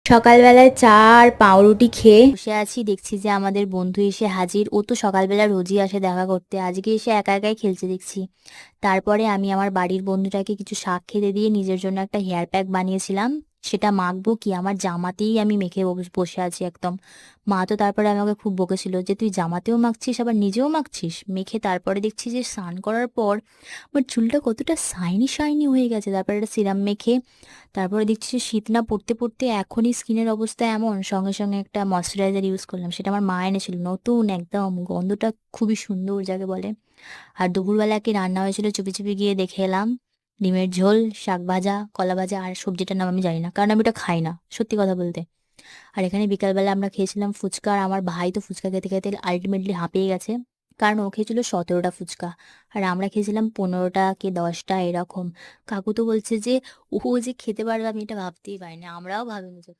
সকালবেলায় চা আর পাউরুটি খেয়ে বসে আছি, দেখছি যে আমাদের বন্ধু এসে হাজির। ও তো সকালবেলা রোজই আসে দেখা করতে, আজকে এসে একা একাই খেলছে দেখছি। তারপরে আমি আমার বাড়ির বন্ধুটাকে কিছু শাক খেতে দিয়ে নিজের জন্য একটা হেয়ার প্যাক বানিয়েছিলাম। সেটা মাখবো কি, আমার জামাতেই আমি মেখে বসে আছি একদম। মা তো তারপরে আমাকে খুব বকেছিল যে তুই জামাতেও মাখছিস আবার নিজেও মাখছিস মেখে। তারপরে দেখছি যে স্নান করার পর আমার চুলটা কতটা শাইনি শাইনি হয়ে গেছে। তারপরে একটা সিরাম মেখে তারপরে দেখছি যে শীত না পড়তে পড়তে এখনই স্কিনের অবস্থা এমন, সঙ্গে সঙ্গে একটা ময়শ্চারাইজার ইউজ করলাম, সেটা আমার মা এনেছিল নতুন একদম, গন্ধটা খুবই সুন্দর যাকে বলে। আর দুপুরবেলা কি রান্না হয়েছিল চুপি চুপি গিয়ে দেখে এলাম, ডিমের ঝোল, শাক ভাজা, কলা ভাজা, আর সবজিটার নাম আমি জানি না কারণ আমি ওটা খাই না সত্যি কথা বলতে। আর এখানে বিকালবেলা আমরা খেয়েছিলাম ফুচকা, আর আমার ভাই তো ফুচকা খেতে খেতে আলটিমেটলি হাঁপিয়ে গেছে, কারণ ও খেয়েছিল 17টা ফুচকা আর আমরা খেয়েছিলাম 15টা কি 10টা এরকম। কাকু তো বলছে যে ও যে খেতে পারবে আমি এটা ভাবতেই পারিনি, আমরাও ভাবিনি যে